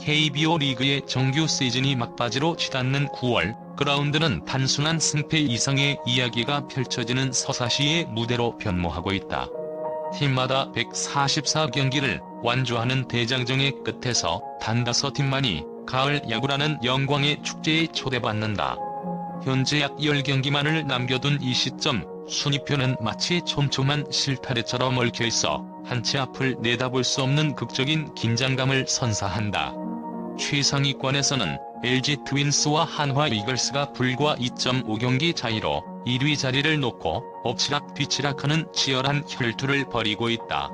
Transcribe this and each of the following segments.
KBO 리그의 정규 시즌이 막바지로 치닫는 9월, 그라운드는 단순한 승패 이상의 이야기가 펼쳐지는 서사시의 무대로 변모하고 있다. 팀마다 144경기를 완주하는 대장정의 끝에서 단 5팀만이 가을 야구라는 영광의 축제에 초대받는다. 현재 약 10경기만을 남겨둔 이 시점, 순위표는 마치 촘촘한 실타래처럼 얽혀있어 한치 앞을 내다볼 수 없는 극적인 긴장감을 선사한다. 최상위권에서는 LG 트윈스와 한화 이글스가 불과 2.5경기 차이로 1위 자리를 놓고 엎치락뒤치락하는 치열한 혈투를 벌이고 있다.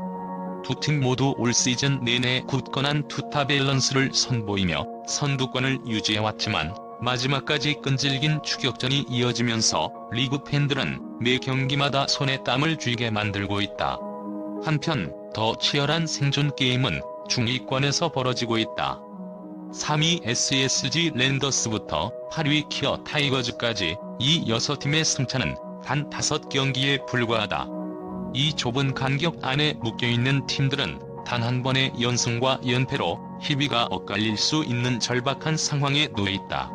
두 팀 모두 올 시즌 내내 굳건한 투타 밸런스를 선보이며 선두권을 유지해왔지만 마지막까지 끈질긴 추격전이 이어지면서 리그 팬들은 매 경기마다 손에 땀을 쥐게 만들고 있다. 한편 더 치열한 생존 게임은 중위권에서 벌어지고 있다. 3위 SSG 랜더스부터 8위 키어 타이거즈까지 이 6팀의 승차는 단 5경기에 불과하다. 이 좁은 간격 안에 묶여있는 팀들은 단 한 번의 연승과 연패로 희비가 엇갈릴 수 있는 절박한 상황에 놓여 있다.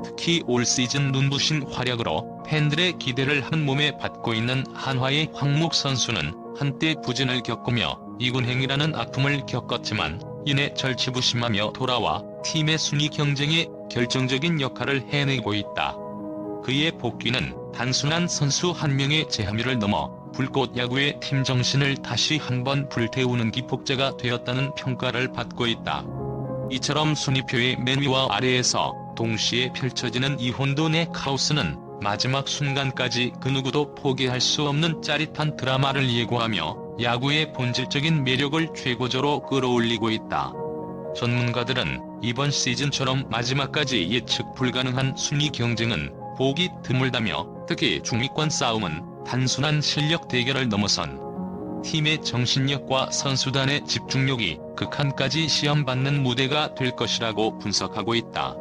특히 올 시즌 눈부신 활약으로 팬들의 기대를 한몸에 받고 있는 한화의 황목 선수는 한때 부진을 겪으며 이군행이라는 아픔을 겪었지만 이내 절치부심하며 돌아와 팀의 순위 경쟁에 결정적인 역할을 해내고 있다. 그의 복귀는 단순한 선수 한 명의 재함유를 넘어 불꽃 야구의 팀 정신을 다시 한번 불태우는 기폭제가 되었다는 평가를 받고 있다. 이처럼 순위표의 맨 위와 아래에서 동시에 펼쳐지는 이 혼돈의 카오스는 마지막 순간까지 그 누구도 포기할 수 없는 짜릿한 드라마를 예고하며 야구의 본질적인 매력을 최고조로 끌어올리고 있다. 전문가들은 이번 시즌처럼 마지막까지 예측 불가능한 순위 경쟁은 보기 드물다며 특히 중위권 싸움은 단순한 실력 대결을 넘어선 팀의 정신력과 선수단의 집중력이 극한까지 시험받는 무대가 될 것이라고 분석하고 있다.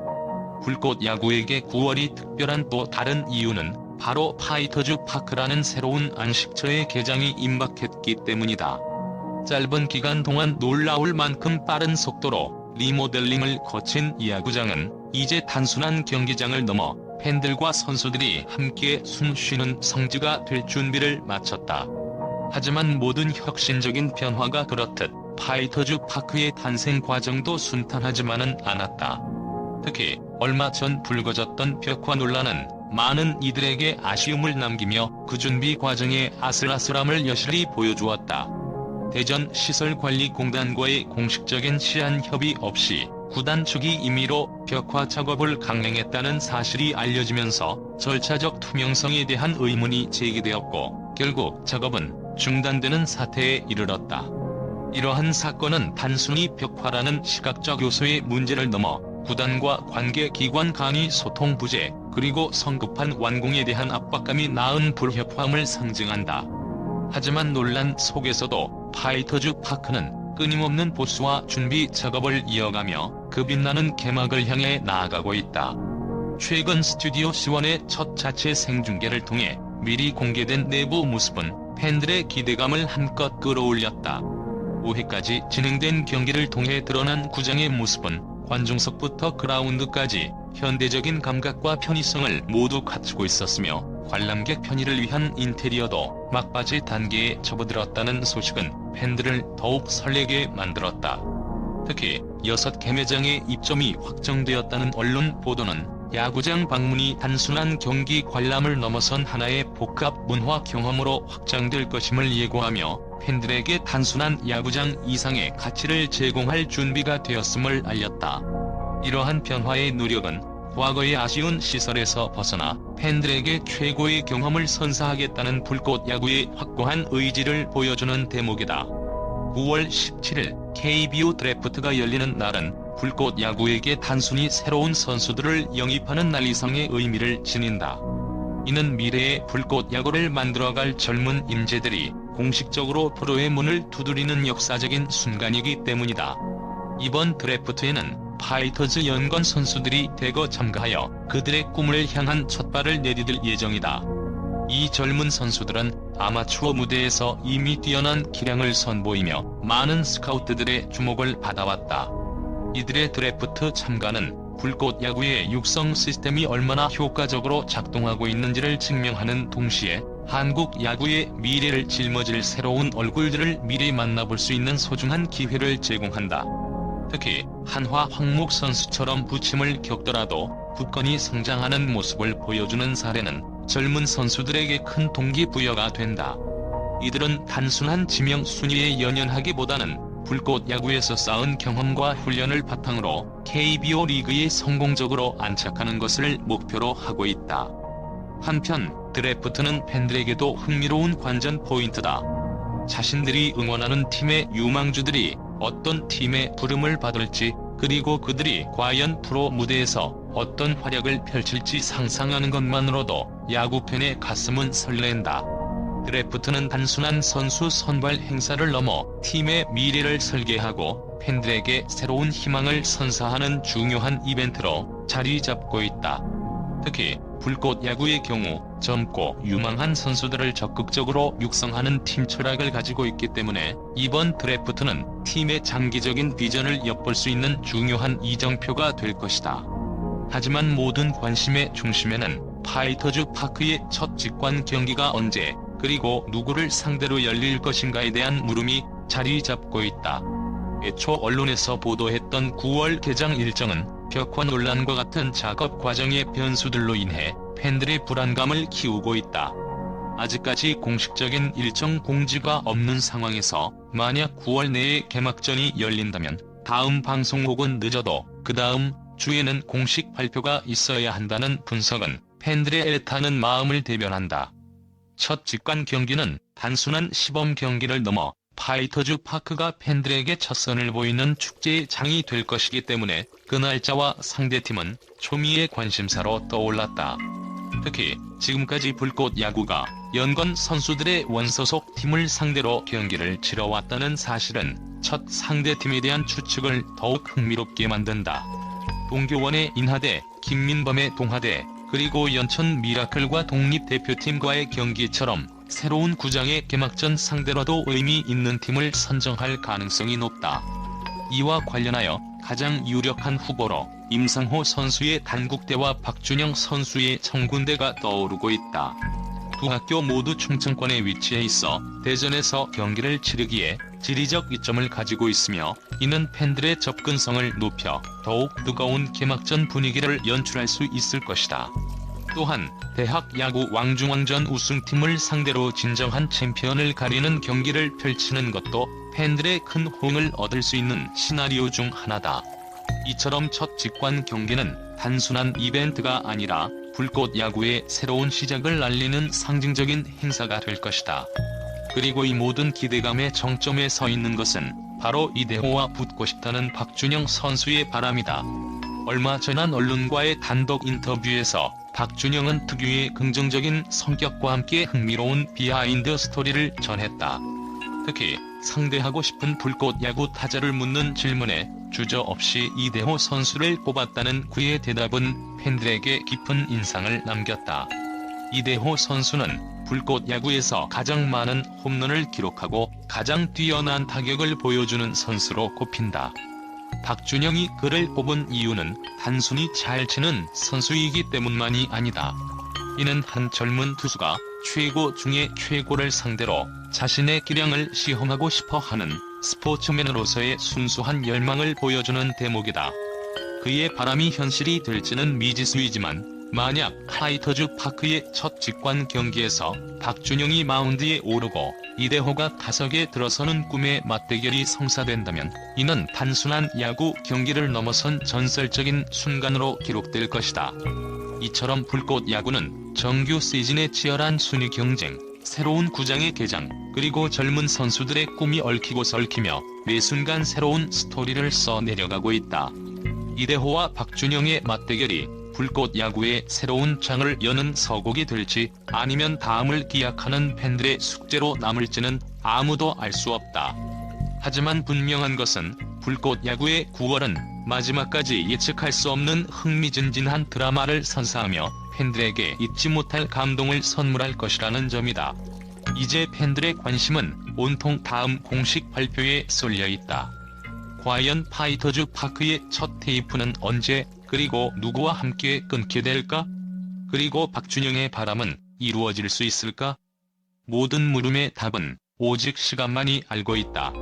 불꽃 야구에게 9월이 특별한 또 다른 이유는 바로 파이터즈 파크라는 새로운 안식처의 개장이 임박했기 때문이다. 짧은 기간 동안 놀라울 만큼 빠른 속도로 리모델링을 거친 이 야구장은 이제 단순한 경기장을 넘어 팬들과 선수들이 함께 숨 쉬는 성지가 될 준비를 마쳤다. 하지만 모든 혁신적인 변화가 그렇듯 파이터즈 파크의 탄생 과정도 순탄하지만은 않았다. 특히 얼마 전 불거졌던 벽화 논란은 많은 이들에게 아쉬움을 남기며 그 준비 과정의 아슬아슬함을 여실히 보여주었다. 대전시설관리공단과의 공식적인 시한 협의 없이 구단 측이 임의로 벽화 작업을 강행했다는 사실이 알려지면서 절차적 투명성에 대한 의문이 제기되었고 결국 작업은 중단되는 사태에 이르렀다. 이러한 사건은 단순히 벽화라는 시각적 요소의 문제를 넘어 구단과 관계기관 간의 소통 부재, 그리고 성급한 완공에 대한 압박감이 낳은 불협화음을 상징한다. 하지만 논란 속에서도 파이터즈 파크는 끊임없는 보수와 준비 작업을 이어가며 그 빛나는 개막을 향해 나아가고 있다. 최근 스튜디오 C1의 첫 자체 생중계를 통해 미리 공개된 내부 모습은 팬들의 기대감을 한껏 끌어올렸다. 5회까지 진행된 경기를 통해 드러난 구장의 모습은 관중석부터 그라운드까지 현대적인 감각과 편의성을 모두 갖추고 있었으며 관람객 편의를 위한 인테리어도 막바지 단계에 접어들었다는 소식은 팬들을 더욱 설레게 만들었다. 특히 6개 매장의 입점이 확정되었다는 언론 보도는 야구장 방문이 단순한 경기 관람을 넘어선 하나의 복합 문화 경험으로 확장될 것임을 예고하며 팬들에게 단순한 야구장 이상의 가치를 제공할 준비가 되었음을 알렸다. 이러한 변화의 노력은 과거의 아쉬운 시설에서 벗어나 팬들에게 최고의 경험을 선사하겠다는 불꽃 야구의 확고한 의지를 보여주는 대목이다. 9월 17일 KBO 드래프트가 열리는 날은 불꽃 야구에게 단순히 새로운 선수들을 영입하는 날 이상의 의미를 지닌다. 이는 미래의 불꽃 야구를 만들어갈 젊은 인재들이 공식적으로 프로의 문을 두드리는 역사적인 순간이기 때문이다. 이번 드래프트에는 파이터즈 연관 선수들이 대거 참가하여 그들의 꿈을 향한 첫발을 내디딜 예정이다. 이 젊은 선수들은 아마추어 무대에서 이미 뛰어난 기량을 선보이며 많은 스카우트들의 주목을 받아왔다. 이들의 드래프트 참가는 불꽃 야구의 육성 시스템이 얼마나 효과적으로 작동하고 있는지를 증명하는 동시에 한국 야구의 미래를 짊어질 새로운 얼굴들을 미리 만나볼 수 있는 소중한 기회를 제공한다. 특히 한화 황목 선수처럼 부침을 겪더라도 굳건히 성장하는 모습을 보여주는 사례는 젊은 선수들에게 큰 동기부여가 된다. 이들은 단순한 지명 순위에 연연하기보다는 불꽃 야구에서 쌓은 경험과 훈련을 바탕으로 KBO 리그에 성공적으로 안착하는 것을 목표로 하고 있다. 한편 드래프트는 팬들에게도 흥미로운 관전 포인트다. 자신들이 응원하는 팀의 유망주들이 어떤 팀의 부름을 받을지, 그리고 그들이 과연 프로 무대에서 어떤 활약을 펼칠지 상상하는 것만으로도 야구팬의 가슴은 설렌다. 드래프트는 단순한 선수 선발 행사를 넘어 팀의 미래를 설계하고 팬들에게 새로운 희망을 선사하는 중요한 이벤트로 자리 잡고 있다. 특히 불꽃 야구의 경우 젊고 유망한 선수들을 적극적으로 육성하는 팀 철학을 가지고 있기 때문에 이번 드래프트는 팀의 장기적인 비전을 엿볼 수 있는 중요한 이정표가 될 것이다. 하지만 모든 관심의 중심에는 파이터즈 파크의 첫 직관 경기가 언제, 그리고 누구를 상대로 열릴 것인가에 대한 물음이 자리 잡고 있다. 애초 언론에서 보도했던 9월 개장 일정은 벽화 논란과 같은 작업 과정의 변수들로 인해 팬들의 불안감을 키우고 있다. 아직까지 공식적인 일정 공지가 없는 상황에서 만약 9월 내에 개막전이 열린다면 다음 방송 혹은 늦어도 그 다음 주에는 공식 발표가 있어야 한다는 분석은 팬들의 애타는 마음을 대변한다. 첫 직관 경기는 단순한 시범 경기를 넘어 파이터즈 파크가 팬들에게 첫 선을 보이는 축제의 장이 될 것이기 때문에 그 날짜와 상대팀은 초미의 관심사로 떠올랐다. 특히 지금까지 불꽃 야구가 연건 선수들의 원소속 팀을 상대로 경기를 치러왔다는 사실은 첫 상대팀에 대한 추측을 더욱 흥미롭게 만든다. 동교원의 인하대, 김민범의 동하대, 그리고 연천 미라클과 독립대표팀과의 경기처럼 새로운 구장의 개막전 상대로도 의미 있는 팀을 선정할 가능성이 높다. 이와 관련하여 가장 유력한 후보로 임상호 선수의 단국대와 박준영 선수의 청군대가 떠오르고 있다. 두 학교 모두 충청권에 위치해 있어 대전에서 경기를 치르기에 지리적 이점을 가지고 있으며 이는 팬들의 접근성을 높여 더욱 뜨거운 개막전 분위기를 연출할 수 있을 것이다. 또한 대학 야구 왕중왕전 우승팀을 상대로 진정한 챔피언을 가리는 경기를 펼치는 것도 팬들의 큰 호응을 얻을 수 있는 시나리오 중 하나다. 이처럼 첫 직관 경기는 단순한 이벤트가 아니라 불꽃 야구의 새로운 시작을 알리는 상징적인 행사가 될 것이다. 그리고 이 모든 기대감의 정점에 서 있는 것은 바로 이대호와 붙고 싶다는 박준영 선수의 바람이다. 얼마 전 한 언론과의 단독 인터뷰에서 박준영은 특유의 긍정적인 성격과 함께 흥미로운 비하인드 스토리를 전했다. 특히 상대하고 싶은 불꽃 야구 타자를 묻는 질문에 주저없이 이대호 선수를 꼽았다는 그의 대답은 팬들에게 깊은 인상을 남겼다. 이대호 선수는 불꽃 야구에서 가장 많은 홈런을 기록하고 가장 뛰어난 타격을 보여주는 선수로 꼽힌다. 박준영이 그를 뽑은 이유는 단순히 잘 치는 선수이기 때문만이 아니다. 이는 한 젊은 투수가 최고 중의 최고를 상대로 자신의 기량을 시험하고 싶어하는 스포츠맨으로서의 순수한 열망을 보여주는 대목이다. 그의 바람이 현실이 될지는 미지수이지만 만약 파이터즈 파크의 첫 직관 경기에서 박준영이 마운드에 오르고 이대호가 타석에 들어서는 꿈의 맞대결이 성사된다면 이는 단순한 야구 경기를 넘어선 전설적인 순간으로 기록될 것이다. 이처럼 불꽃 야구는 정규 시즌의 치열한 순위 경쟁, 새로운 구장의 개장, 그리고 젊은 선수들의 꿈이 얽히고 설키며 매 순간 새로운 스토리를 써내려가고 있다. 이대호와 박준영의 맞대결이 불꽃 야구의 새로운 장을 여는 서곡이 될지 아니면 다음을 기약하는 팬들의 숙제로 남을지는 아무도 알 수 없다. 하지만 분명한 것은 불꽃 야구의 9월은 마지막까지 예측할 수 없는 흥미진진한 드라마를 선사하며 팬들에게 잊지 못할 감동을 선물할 것이라는 점이다. 이제 팬들의 관심은 온통 다음 공식 발표에 쏠려 있다. 과연 파이터즈 파크의 첫 테이프는 언제, 그리고 누구와 함께 끊게 될까? 그리고 박준영의 바람은 이루어질 수 있을까? 모든 물음의 답은 오직 시간만이 알고 있다.